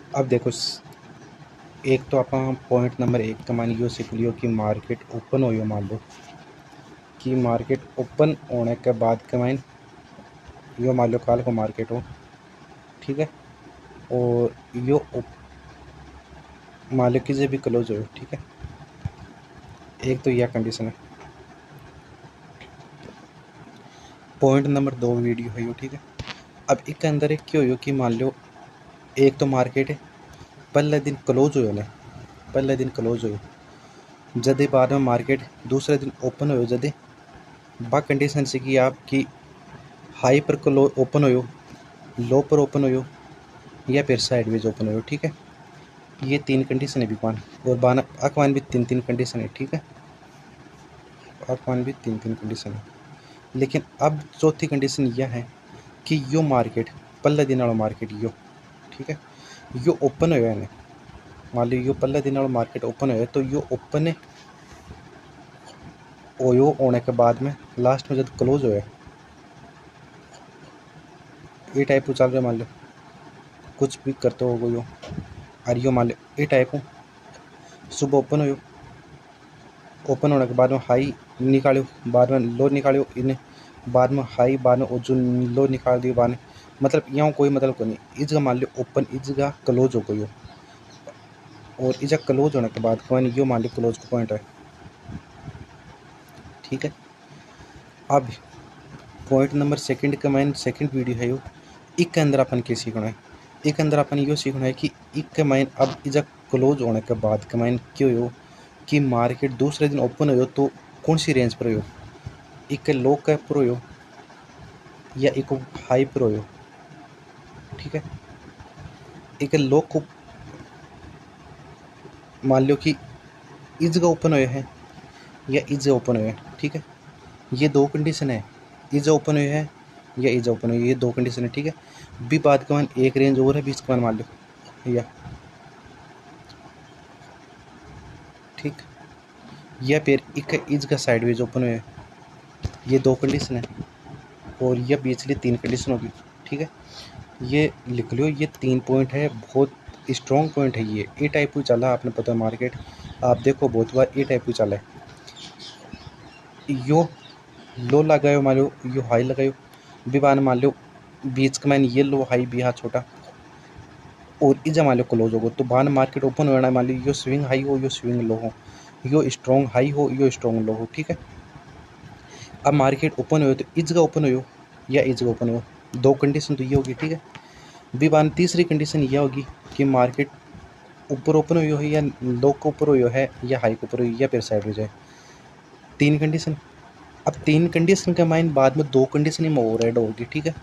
अब देखो एक तो आप पॉइंट नंबर 1 का मान यो सीख लियो कि मार्केट ओपन हो, मान लो कि मार्केट ओपन होने के बाद के मान यो मान लो कल को मार्केट हो, ठीक है, और यो मान लो कि भी क्लोज हो, ठीक है। एक तो यह कंडीशन है। पॉइंट नंबर 2 वीडियो है यो, ठीक है। अब एक अंदर एक क्यों हो कि मान लो एक तो मार्केट है पहले दिन क्लोज हो ना, पहले दिन क्लोज हो जदे बाद में मार्केट दूसरे दिन ओपन हो जदे बा कंडीशन से कि आपकी हाई पर क्लो ओपन हो, लो पर ओपन हो, या फिर साइडवेज ओपन हो, ठीक है। ये 3 कंडीशन है बिकवान, और बाना अकवान भी 3 कंडीशन है, ठीक है। अकवान भी 3 कंडीशन है। लेकिन अब चौथी कंडीशन यह है कि यो मार्केट पहले दिन वाला मार्केट यो, ठीक है, यो ओपन हो ना, मान लो यो पहले दिन वाला मार्केट ओपन हो तो यो ओपन हो होने के बाद में लास्ट में जब क्लोज हो ये टाइप को चल रहा है, मान लो कुछ भी करते हो यो और यो मान लो ये टाइप हो सुबह ओपन हो, ओपन होने के बाद में हाई निकालो, बाद में लो निकालो, इन्हें बाद में हाई, बाद में जो लो निकाल दियो बाद में, मतलब यहाँ कोई मतलब को नहीं। इस जगह मान लो ओपन, इस जगह क्लोज हो गई हो, और इस जगह क्लोज होने के बाद मान यो मान लो क्लोज का पॉइंट है, ठीक है। अब पॉइंट नंबर सेकंड का मैन सेकंड वीडियो है यो, एक के अंदर अपन क्या सीखना है, एक अंदर अपन यो सीखना है कि एक के माइन अब इस जगह क्लोज होने के बाद के माइन क्यों हो कि मार्केट दूसरे दिन ओपन हो तो कौन सी रेंज पर हो, एक लो के पर हो या एक हाई पर हो, ठीक है। एक लो को मान लो कि इस जगह ओपन हुए हैं या इस जगह ओपन हुए हैं, ठीक है। ये 2 कंडीशन है, इस जगह ओपन हुए हैं या इस जगह ओपन हुए, ये 2 कंडीशन है, ठीक है। बी बात के मान एक रेंज और है, बीच के मान मान लो या ठीक, या फिर एक इस जगह साइडवेज ओपन हुए, ये 2 कंडीशन है, और यह बीचली 3 कंडीशन होगी, ठीक है। ये लिख लो, ये 3 पॉइंट है, बहुत स्ट्रॉन्ग पॉइंट है। ये टाइप को चला आपने पता है मार्केट, आप देखो बहुत बार ए टाइप को चला है, यो लो लगायो मान लो, यो हाई लगायो भी मान लो बीच का मैंने ये लो हाई भी हाँ छोटा, और इजा मान लो क्लोज होगा तो बान मार्केट ओपन होना, मान लो यो स्विंग हाई हो, यो स्विंग लो हो, यो स्ट्रॉन्ग हाई हो, यो स्ट्रॉन्ग लो हो, ठीक है। अब मार्केट ओपन हो तो इस जगह ओपन हो या इस जगह ओपन हो, 2 कंडीशन तो ये होगी, ठीक है। भी बान तीसरी कंडीशन यह होगी कि मार्केट ऊपर ओपन हुई है या लो के ऊपर हुई है या हाई के ऊपर हुई या फिर साइड हो जाए, 3 कंडीशन। अब 3 कंडीशन के माइन बाद में 2 कंडीशन ही में और ऐड होगी, ठीक है,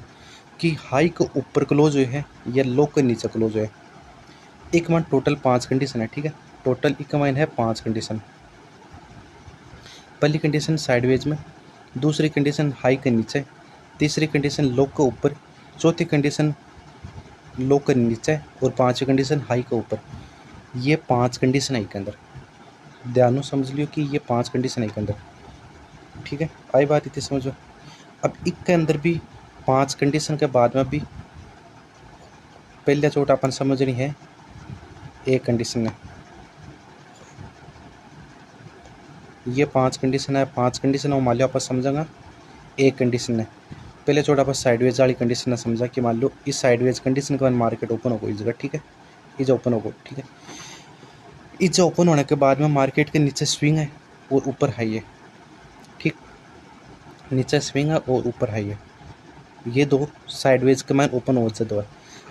कि हाई के ऊपर क्लोज हुए है या लो के नीचे क्लोज हुए। एक मान टोटल 5 कंडीशन है, ठीक है। टोटल एक माइन है 5 कंडीशन। पहली कंडीशन साइडवेज में, दूसरी कंडीशन हाई के नीचे, तीसरी कंडीशन लो के ऊपर, चौथी कंडीशन लो के नीचे, और पांचवी कंडीशन हाई के ऊपर। ये 5 कंडीशन है के अंदर, ध्यान समझ लियो कि ये 5 कंडीशन है के अंदर, ठीक है। आई बात इतनी समझो। अब एक के अंदर भी 5 कंडीशन के बाद में भी पहले चोट अपन समझनी है एक कंडीशन है, ये 5 कंडीशन है, 5 कंडीशन है मान लो आप समझेंगे एक कंडीशन है। पहले छोटा आप साइडवेज वाली कंडीशन ने समझा कि मान लो इस साइडवेज कंडीशन के बाद मार्केट ओपन हो इस जगह, ठीक है, इज ओपन हो, ठीक है। इज ओपन होने के बाद में मार्केट के नीचे स्विंग है और ऊपर हाई है, ठीक, नीचे स्विंग है और ऊपर हाई है, ये 2 साइडवेज के मान ओपन हो दो है।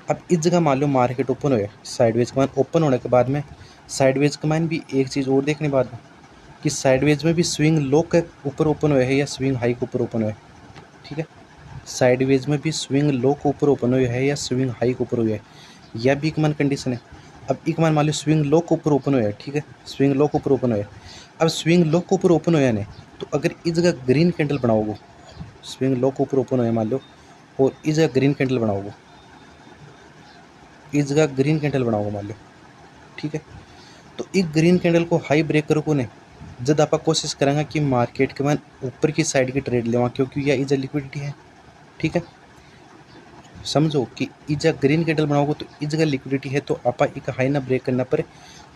अब इस जगह मान लो मार्केट ओपन हो साइडवेज के मान ओपन होने के बाद में साइडवेज के मान भी एक चीज़ और देखने बाद में कि साइडवेज में भी स्विंग लो के ऊपर ओपन हुए है या स्विंग हाई के ऊपर ओपन हुए, ठीक है। साइडवेज में भी स्विंग लो के ऊपर ओपन हुई है या स्विंग हाई के ऊपर हुई है, यह भी एक मान कंडीशन है। अब एक मान लो स्विंग लो के ऊपर ओपन हुआ है, ठीक है, स्विंग लो के ऊपर ओपन हुआ है। अब स्विंग लो के ऊपर ओपन हुआ है तो अगर इस जगह ग्रीन कैंडल बनाओगे, स्विंग लो के ऊपर ओपन हुआ है मान लो, और इस जगह ग्रीन कैंडल बनाओगे, इस जगह ग्रीन कैंडल बनाओगे मान लो, ठीक है। तो एक ग्रीन कैंडल को हाई ब्रेक करो को ने जब आप कोशिश करेंगे कि मार्केट के मान ऊपर की साइड की ट्रेड लेवा, क्योंकि यह इज लिक्विडिटी है, ठीक है। समझो कि इजा ग्रीन कैंडल बनाओगे तो इस जगह लिक्विडिटी है, तो आप एक हाई ना ब्रेक करना पर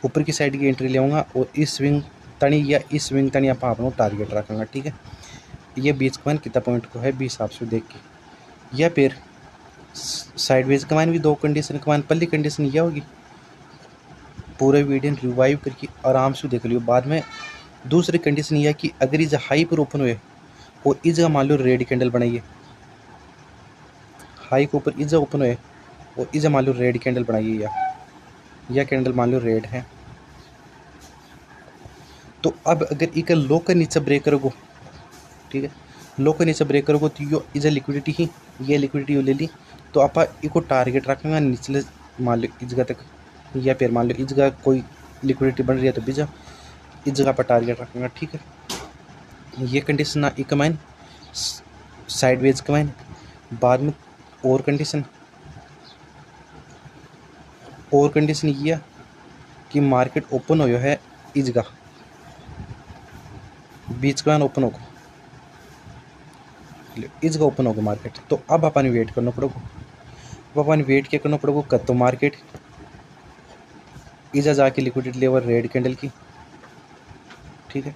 ऊपर की साइड की एंट्री लेऊंगा और इस स्विंग तनी या इस स्विंग तनी आप अपना टारगेट रखेंगे। ठीक है, ये बीच कमान कितना पॉइंट को है 20 हिसाब से देख के, या फिर साइडवेज कमान भी दो कंडीशन कमान पहली कंडीशन यह होगी, पूरे वीडियो रिवाइव करके आराम से देख लियो। बाद में दूसरी कंडीशन यह कि अगर इस हाई पर ओपन हुए और इस जगह मान लो रेड कैंडल बनाइए, हाई के ऊपर इस जगह ओपन हुए और इस जगह मान लो रेड कैंडल बनाइए, या कैंडल मान लो रेड है, तो अब अगर एक लो के नीचे ब्रेक करोगे, ठीक है, लो के नीचे ब्रेक करोगे तो यो इज लिक्विडिटी ही, ये लिक्विडिटी ले ली, तो आप इसको टारगेट रखेंगे निचले मान लो इस जगह तक, या फिर मान लो इस जगह कोई लिक्विडिटी बन रही है तो बीजा इस जगह पर टारगेट रखेंगे। ठीक है, ये कंडीशन ना एक माइन साइडवेज कमाइन। बाद में और कंडीशन ये है कि मार्केट ओपन हो है इस जगह बीच का ओपन होगा, इस जगह ओपन होगा मार्केट, तो अब अपन वेट करना पड़ेगा। अब अपन वेट क्या करना पड़ेगा, कद तो मार्केट इजा जाके लिक्विडिटी लेवल रेड कैंडल की, ठीक है,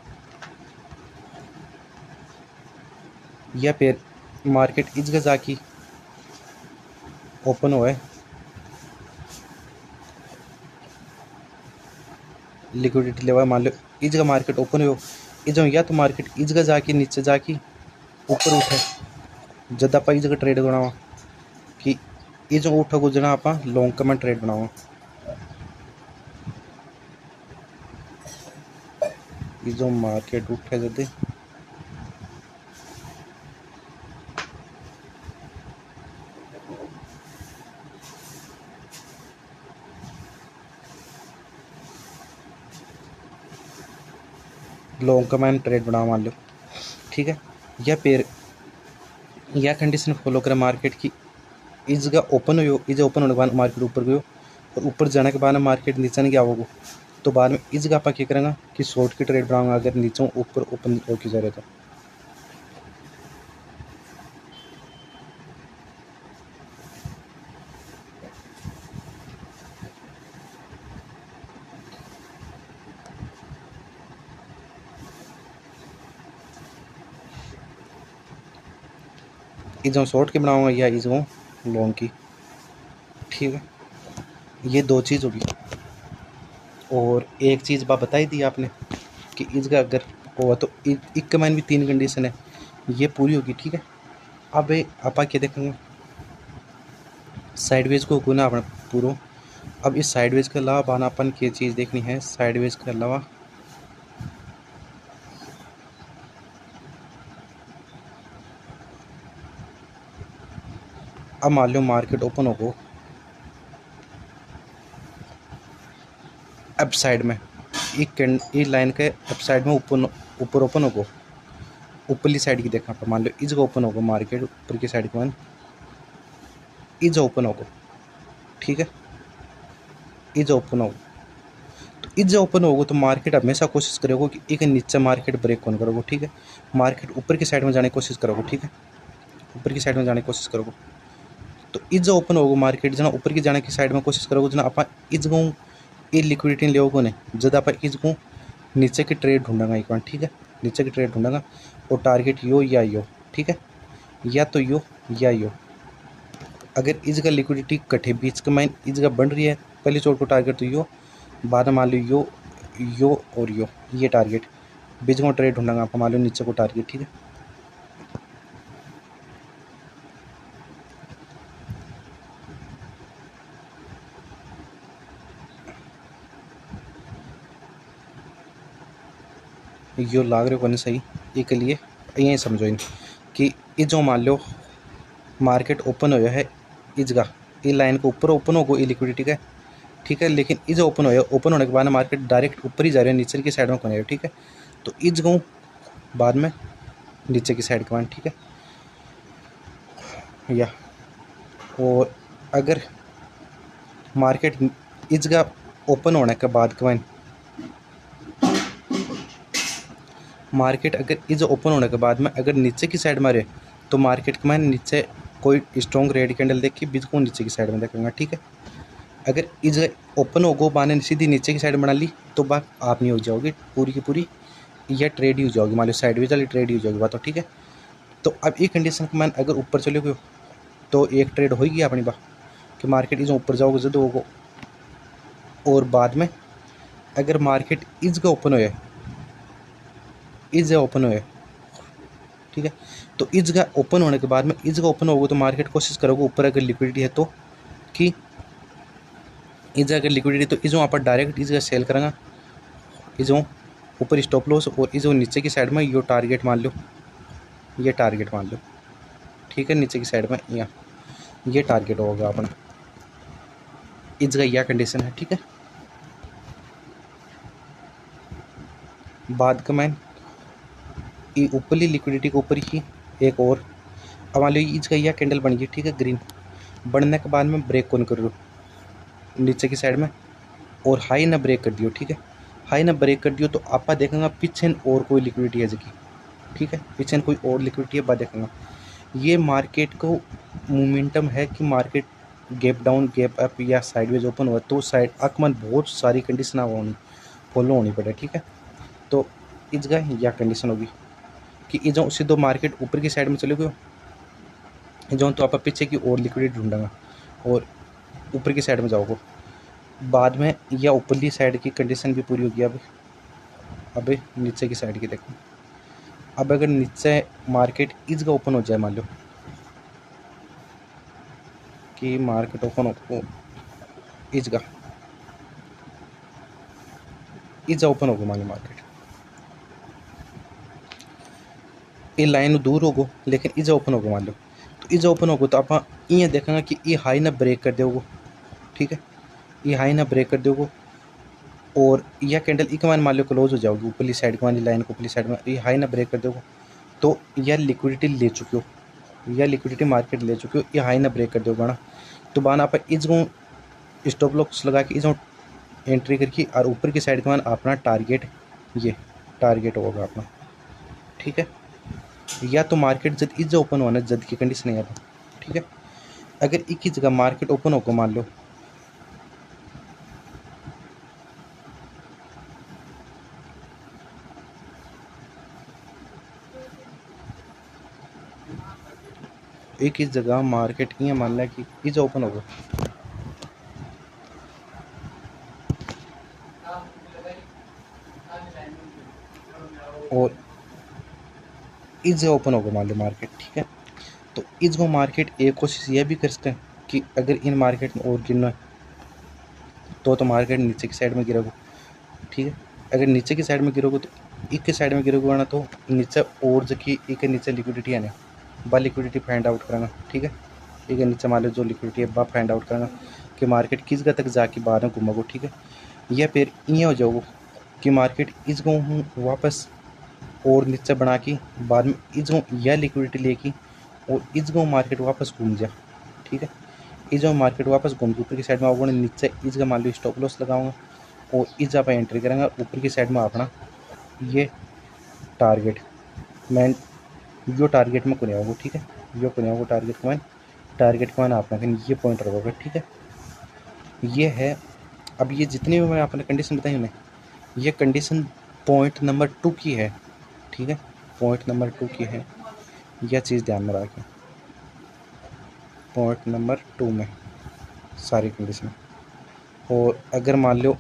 या फिर मार्केट इस जगह जाके ओपन हुआ है लिक्विडिटी लेवल, मान लो इस जगह मार्केट ओपन हो इस जगह, या तो मार्केट इस जगह जाके नीचे जाके ऊपर उठे, जब आप इस जगह ट्रेड बनावा कि ये जो उठा गुजना आप लॉन्ग टर्म ट्रेड बनावा, ये जो मार्केट उठे जदे लॉन्ग टर्म ट्रेड बनावा मान लो, ठीक है, या फिर यह कंडीशन फॉलो करें मार्केट की इस जगह ओपन हो, इस ओपन होने के बाद मार्केट ऊपर गयो और ऊपर जाने के बाद मार्केट नीचे नहीं गया होगा, तो बाद में इस जगह आप क्या करेंगे कि शॉर्ट की ट्रेड बनाऊंगा अगर नीचे ऊपर ओपन होके जा रहे तो। इस शॉर्ट की बनाऊंगा या इस लॉन्ग की, ठीक है, ये दो चीज़ होगी। और एक चीज़ बात बताई दी आपने कि इसका अगर हुआ तो एक कमाइन भी तीन कंडीशन है, ये पूरी होगी, ठीक है। अब आप क्या देखेंगे साइडवेज को गुना अपना पूरा। अब इस साइडवेज के अलावा बाना अपन की चीज़ देखनी है, साइडवेज के अलावा अब मान लो मार्केट ओपन होगा अब साइड में एक लाइन के अब साइड में ऊपर ओपन होगा, ऊपरली साइड की देखा पर मान लो इस ओपन होगा मार्केट ऊपर की साइड में इज ओपन होगा, ठीक है, इज ओपन होगा, तो इज ओपन होगा तो मार्केट हमेशा कोशिश करोगे कि एक नीचे मार्केट ब्रेक कौन करोगे, ठीक है, मार्केट ऊपर की साइड में जाने की कोशिश करोगे, ठीक है, ऊपर की साइड में जाने की कोशिश करोगे, तो इज ओपन होगा मार्केट जना ऊपर की जाने की साइड में कोशिश करोगे जना आप इज ये लिक्विडिटी लोगों ने जब आप इस नीचे की ट्रेड ढूंढेगा एक बार, ठीक है, नीचे की ट्रेड ढूंढेगा और टारगेट यो या यो, ठीक है, या तो यो या यो। अगर इस जगह लिक्विडिटी कटे बीच का माइन इस जगह बन रही है पहले चोट को टारगेट तो यो, बाद में मान लो यो और यो, ये टारगेट बीच में ट्रेड ढूंढेगा आप मान लो नीचे को टारगेट, ठीक है। यो लाग रहे को नहीं सही एक लिए यही समझो इन कि ये जो मान लो मार्केट ओपन हो है इस जगह ये लाइन को ऊपर ओपन होगा ये लिक्विडिटी का, ठीक है, लेकिन इज ओपन हो ओपन होने के बाद मार्केट डायरेक्ट ऊपर ही जा रहे हैं नीचे की साइड में कौन, ठीक है, तो इस जगह बाद में नीचे की साइड का, ठीक है, या और अगर मार्केट इस जगह ओपन होने के बाद का मार्केट अगर इज ओपन होने के बाद में अगर नीचे की साइड मारे तो मार्केट के नीचे कोई स्ट्रॉन्ग रेड कैंडल देखी बीच को नीचे की साइड में देखूंगा, ठीक है। अगर इस ओपन होगो बाने सीधी नीचे की साइड बना ली तो बात आप नहीं हो जाओगी पूरी की पूरी, या ट्रेड ही हो जाओगी, मान लो साइडवेज वाली ट्रेड ही हो जाएगी बात, ठीक है। तो अब ये कंडीशन के मान अगर ऊपर चले गए तो एक ट्रेड होगी अपनी बात कि मार्केट इस ऊपर जाओगे जब होगो, और बाद में अगर मार्केट इस जगह ओपन होए, इस जगह ओपन होए, ठीक है। तो इस जगह ओपन होने के बाद में इस जगह ओपन होगा तो मार्केट कोशिश करोगे ऊपर अगर लिक्विडिटी है तो कि इस जगह अगर लिक्विडिटी तो इस आप डायरेक्ट इस जगह सेल करेंगे, इस ऊपर स्टॉप लॉस, और इस नीचे की साइड में यो टारगेट मान लो, ये टारगेट मान लो, ठीक है। नीचे की साइड में यहाँ ये टारगेट होगा अपना, इस जगह यह कंडीशन है, ठीक है। बाद का मैन ऊपरली लिक्विडिटी के ऊपर ही एक और, अब मान लो इस जगह यह कैंडल बन गई, ठीक है, ग्रीन बनने के बाद में ब्रेक कौन कर रहा हूँ नीचे की साइड में, और हाई ना ब्रेक कर दियो, ठीक है। हाई ना ब्रेक कर दियो तो आप देखेंगे पीछे और कोई लिक्विडिटी है जगह, ठीक है, पीछे कोई और लिक्विडिटी है, बात देखेंगे ये मार्केट को मोमेंटम है कि market gap down gap up या साइडवेज ओपन हुआ तो साइड आकमन बहुत सारी कंडीशन होनी फॉलो होनी पड़े, ठीक है। तो इस जगह यह कंडीशन होगी कि ये जो सीधो मार्केट ऊपर की साइड में चले गए जो तो आप पीछे की और लिक्विडिटी ढूंढेंगे और ऊपर की साइड में जाओगे, बाद में या ऊपरली साइड की कंडीशन भी पूरी होगी। अब नीचे की साइड की देखो, अब अगर नीचे मार्केट इस जगह ओपन हो जाए, मान लो कि मार्केट ओपन हो इस जगह ओपन होगा, मान लो मार्केट ये लाइन दूर होगो लेकिन इज ओपन होगो, मान लो तो इज ओपन होगो तो आप ये देखेंगे कि ये हाई ना ब्रेक कर दोगो, ठीक है, ये हाई ना ब्रेक कर दोगो, और यह कैंडल एक मान लो क्लोज हो जाओगी ऊपरली साइड की, मान ली लाइन को ऊपरली साइड में ये हाई ना ब्रेक कर दोगो तो यह लिक्विडिटी ले चुके हो, यह लिक्विडिटी मार्केट ले चुके हो, ये हाई ना ब्रेक कर दोगे ना तो बाना आप इस स्टॉप लॉस लगा के इस एंट्री करके और ऊपर की साइड के मान अपना टारगेट ये टारगेट होगा अपना, ठीक है। या तो मार्केट जब इज ओपन होना जद की कंडीशन है, ठीक है। अगर एक ही जगह मार्केट ओपन होगा, मान लो एक ही जगह मार्केट ये मान लिया कि इज ओपन होगा, और इस जगह ओपन होगा मान लो मार्केट, ठीक है। तो इस जगह मार्केट एक कोशिश यह भी कर सकते हैं कि अगर इन मार्केट में और गिरना है तो मार्केट नीचे की साइड में गिरोगे, ठीक है। अगर नीचे की साइड में गिरोगे तो एक के साइड में गिरोगे वरना तो नीचे और जबकि एक के नीचे लिक्विडिटी है ना बा लिक्विडिटी फाइंड आउट कराना, ठीक है। एक के नीचे मान लो जो लिक्विडिटी है बा फाइंड आउट कराना कि मार्केट किस जगह तक जाके बाहर में घूमोगे, ठीक है। या फिर ये हो जाओगे कि मार्केट इस गो वापस और नीचे बना के बाद में इस गो यह लिक्विडिटी लेके और इस गो मार्केट वापस घूम जा, ठीक है। इस जो मार्केट वापस घूम के ऊपर की साइड में आओगे नीचे इस जगह मान लो स्टॉप लॉस लगाऊंगा और इस जगह पर एंट्री करेंगे ऊपर की साइड में अपना ये टारगेट मैं यो टारगेट में कुने आओगे, ठीक है। यो कुने आओगे टारगेट को मैंने अपना ये पॉइंट रखोगे, ठीक है। ये है अब ये जितनी भी मैं आपने कंडीशन बताई उन्हें ये कंडीशन पॉइंट नंबर 2 की है, ठीक है। पॉइंट नंबर 2 की है, यह चीज़ ध्यान में रखें पॉइंट नंबर 2 में सारी कंडीशन। और अगर मान लो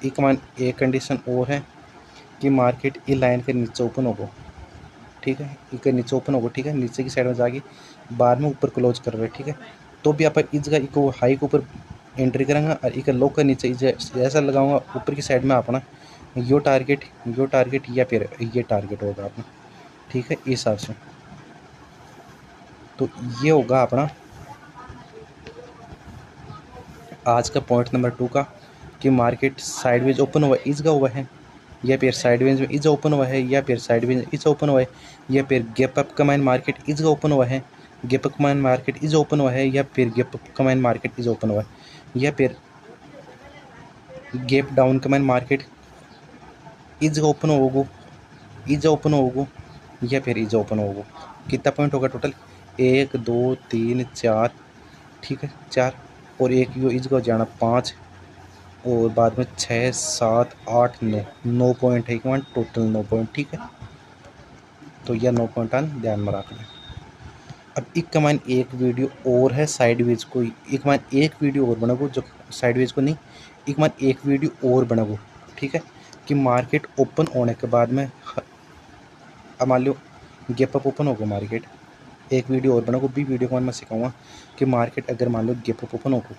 एक कंडीशन और है कि मार्केट ई लाइन के नीचे ओपन होगा, ठीक है, इसके नीचे ओपन होगा, ठीक है, नीचे की साइड में जाके बाद में ऊपर क्लोज कर रहे, ठीक है। तो भी आप इस जगह इको हाई के ऊपर एंट्री करेंगे और एक लो के नीचे ऐसा लगाऊंगा ऊपर की साइड में अपना यो टारगेट या फिर ये टारगेट होगा अपना, ठीक है, इस हिसाब से। तो ये होगा अपना आज का पॉइंट नंबर 2 का कि मार्केट साइडवेज ओपन हुआ इस जगह हुआ है या फिर साइडवेज में इज ओपन हुआ है या फिर साइडवेज इज ओपन हुआ है या फिर गैप अप कमाइन मार्केट इज ओपन हुआ है, गैप अप कमाइन मार्केट इज ओपन हुआ है या फिर गैप अप कमाइन मार्केट इज ओपन हुआ है या फिर गैप डाउन कमाइन मार्केट इज ओपन होगो या फिर इज ओपन होगो। कितना पॉइंट होगा टोटल 1 2 3 4, ठीक है 4, और एक यो इसको जाना 5, और बाद में 6 7 8 9, 9 पॉइंट है एक मान टोटल 9 पॉइंट, ठीक है। तो यह 9 पॉइंट आन ध्यान में रखना है। अब एक कमान एक वीडियो और है साइडवेज को, एक मान एक वीडियो और बनाबो जो साइडवेज को नहीं, एक मान एक वीडियो और बनाबो, ठीक है। कि मार्केट ओपन होने के बाद में अब मान लो गैप अप ओपन होगा मार्केट, एक वीडियो और बनाओ भी वीडियो को मैं सिखाऊंगा कि मार्केट अगर मान लो गैप अप ओपन होगा,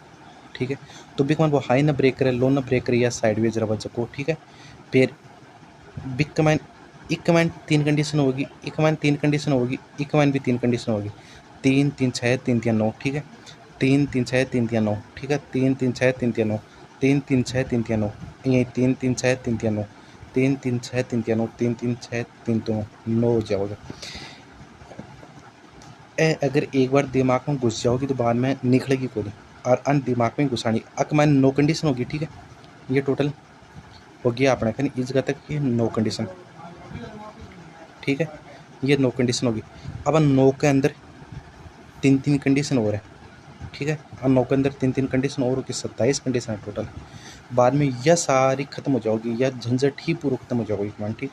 ठीक है, तो भी वो हाई ना ब्रेक करे, लो ना ब्रेक करे या साइडवेज रवा सको, ठीक है। फिर बिग कमांड एक कमांड 3 कंडीशन होगी, एक कमांड 3 कंडीशन होगी, एक कमांड भी 3 कंडीशन होगी, 3 3 6 3 3 9, ठीक है, 3 3 6 3 3 9, ठीक है, 3 3 6 3 3 9, 3 3 6 3 3 9, यही 3 3 6 3 3 9, 3 3 6 3 3 9, 3 3 6 3 3 9 हो जाओगे। अगर एक बार दिमाग में घुस जाओगी तो बाद में निकलेगी कोई, और अन दिमाग में घुसानी अक मैंने 9 कंडीशन होगी, ठीक है। ये टोटल हो गया अपने कहीं इस जगह तक ये 9 कंडीशन, ठीक है, ये 9 कंडीशन होगी। अब 9 के अंदर 3 3 कंडीशन और है, ठीक है, और 9 के अंदर 3 3 कंडीशन और होगी, 27 कंडीशन है टोटल। बाद में यह सारी खत्म हो जाओगी, यह झंझट ही पूरा खत्म हो जाएगी मान, ठीक।